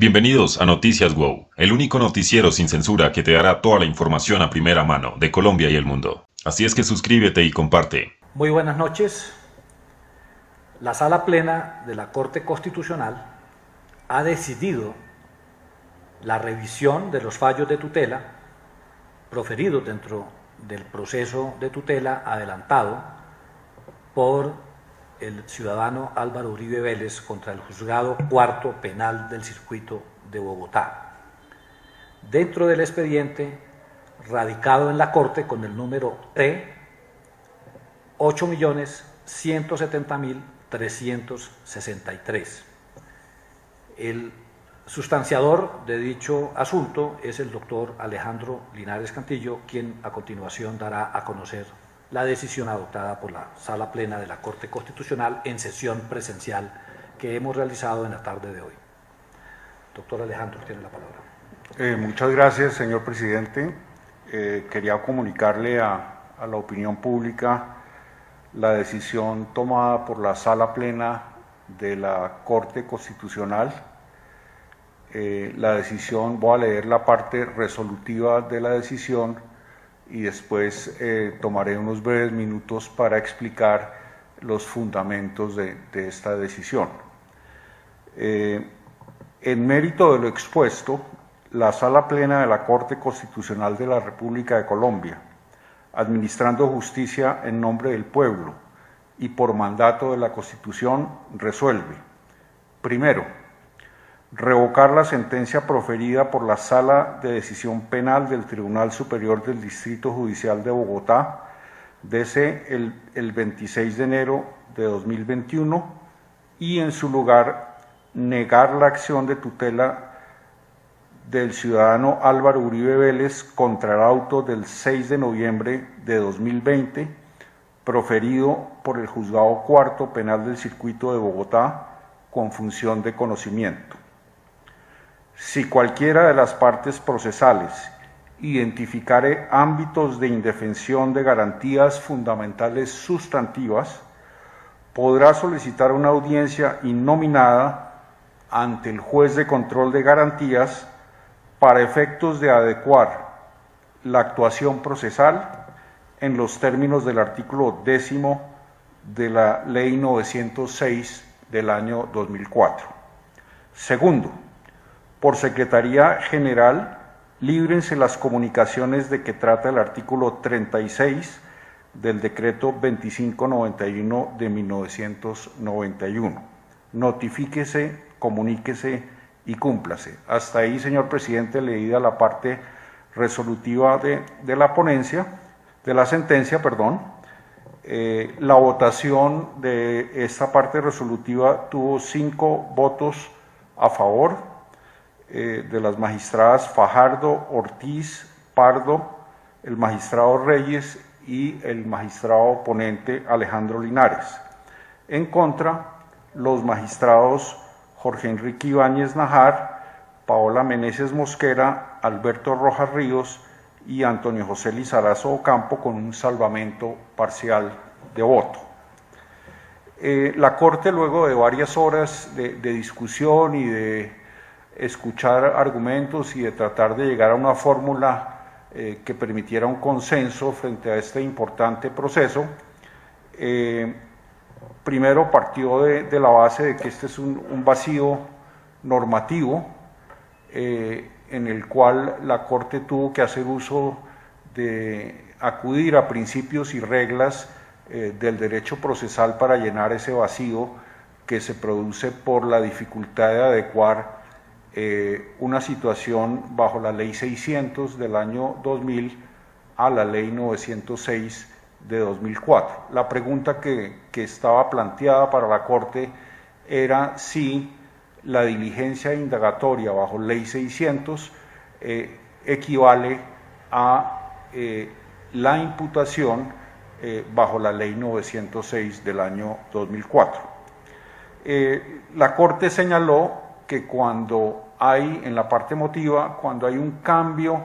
Bienvenidos a Noticias WOW, el único noticiero sin censura que te dará toda la información a primera mano de Colombia y el mundo. Así es que suscríbete y comparte. Muy buenas noches. La Sala Plena de la Corte Constitucional ha decidido la revisión de los fallos de tutela proferidos dentro del proceso de tutela adelantado por el ciudadano Álvaro Uribe Vélez contra el Juzgado Cuarto Penal del Circuito de Bogotá. Dentro del expediente radicado en la Corte con el número T 8.170.363. El sustanciador de dicho asunto es el doctor Alejandro Linares Cantillo, quien a continuación dará a conocer la decisión adoptada por la Sala Plena de la Corte Constitucional en sesión presencial que hemos realizado en la tarde de hoy. Doctor Alejandro, tiene la palabra. Muchas gracias, señor presidente. Quería comunicarle a la opinión pública la decisión tomada por la Sala Plena de la Corte Constitucional. La decisión, voy a leer la parte resolutiva de la decisión y después tomaré unos breves minutos para explicar los fundamentos de esta decisión. En mérito de lo expuesto, la Sala Plena de la Corte Constitucional de la República de Colombia, administrando justicia en nombre del pueblo y por mandato de la Constitución, resuelve: primero, revocar la sentencia proferida por la Sala de Decisión Penal del Tribunal Superior del Distrito Judicial de Bogotá desde el 26 de enero de 2021 y en su lugar negar la acción de tutela del ciudadano Álvaro Uribe Vélez contra el auto del 6 de noviembre de 2020 proferido por el Juzgado Cuarto Penal del Circuito de Bogotá con función de conocimiento. Si cualquiera de las partes procesales identificare ámbitos de indefensión de garantías fundamentales sustantivas, podrá solicitar una audiencia innominada ante el juez de control de garantías para efectos de adecuar la actuación procesal en los términos del artículo 10 de la Ley 906 del año 2004. Segundo, por Secretaría General, líbrense las comunicaciones de que trata el artículo 36 del Decreto 2591 de 1991. Notifíquese, comuníquese y cúmplase. Hasta ahí, señor presidente, leída la parte resolutiva de la ponencia, de la sentencia, perdón. La votación de esta parte resolutiva tuvo 5 votos a favor, de las magistradas Fajardo, Ortiz, Pardo, el magistrado Reyes y el magistrado ponente Alejandro Linares. En contra, los magistrados Jorge Enrique Ibáñez Najar, Paola Meneses Mosquera, Alberto Rojas Ríos y Antonio José Lizarazo Ocampo, con un salvamento parcial de voto. La Corte, luego de varias horas de discusión y de escuchar argumentos y de tratar de llegar a una fórmula que permitiera un consenso frente a este importante proceso, primero partió de la base de que este es un vacío normativo en el cual la Corte tuvo que hacer uso de acudir a principios y reglas del derecho procesal para llenar ese vacío que se produce por la dificultad de adecuar una situación bajo la Ley 600 del año 2000 a la Ley 906 de 2004. La pregunta que estaba planteada para la Corte era si la diligencia indagatoria bajo Ley 600 equivale a la imputación bajo la Ley 906 del año 2004. La Corte señaló que cuando hay, en la parte motiva, cuando hay un cambio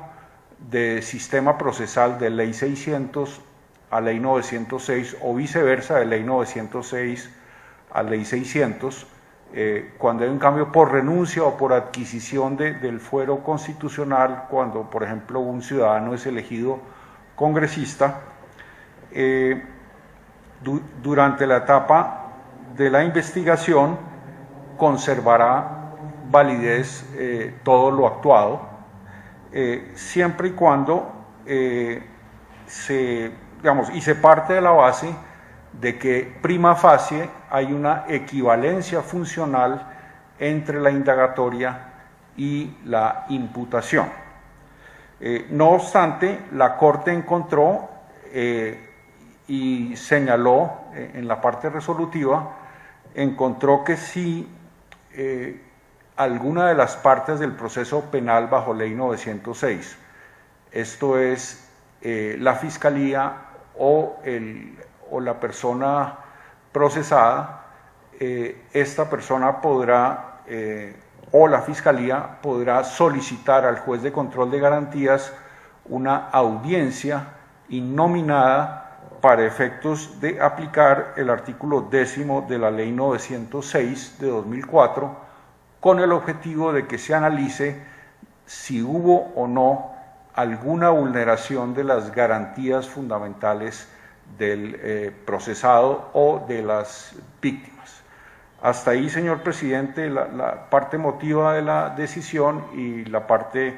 de sistema procesal de Ley 600 a Ley 906 o viceversa, de Ley 906 a Ley 600, cuando hay un cambio por renuncia o por adquisición del fuero constitucional, cuando por ejemplo un ciudadano es elegido congresista, durante la etapa de la investigación conservará validez todo lo actuado, siempre y cuando se parte de la base de que prima facie hay una equivalencia funcional entre la indagatoria y la imputación. No obstante, la Corte encontró y señaló en la parte resolutiva, encontró que si alguna de las partes del proceso penal bajo Ley 906, esto es la Fiscalía o la persona procesada, esta persona podrá, o la Fiscalía podrá solicitar al juez de control de garantías una audiencia innominada para efectos de aplicar el artículo 10 de la Ley 906 de 2004, con el objetivo de que se analice si hubo o no alguna vulneración de las garantías fundamentales del procesado o de las víctimas. Hasta ahí, señor presidente, la parte emotiva de la decisión y la parte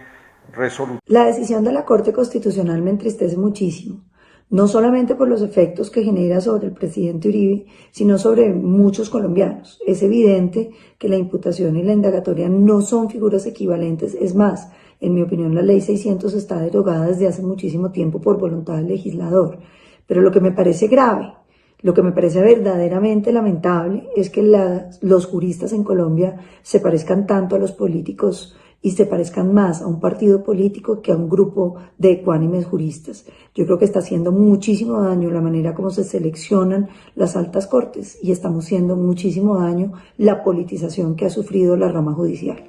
resolutiva. La decisión de la Corte Constitucional me entristece muchísimo, no solamente por los efectos que genera sobre el presidente Uribe, sino sobre muchos colombianos. Es evidente que la imputación y la indagatoria no son figuras equivalentes, es más, en mi opinión la Ley 600 está derogada desde hace muchísimo tiempo por voluntad del legislador. Pero lo que me parece grave, lo que me parece verdaderamente lamentable es que los juristas en Colombia se parezcan tanto a los políticos y se parezcan más a un partido político que a un grupo de ecuánimes juristas. Yo creo que está haciendo muchísimo daño la manera como se seleccionan las altas cortes y estamos haciendo muchísimo daño la politización que ha sufrido la rama judicial.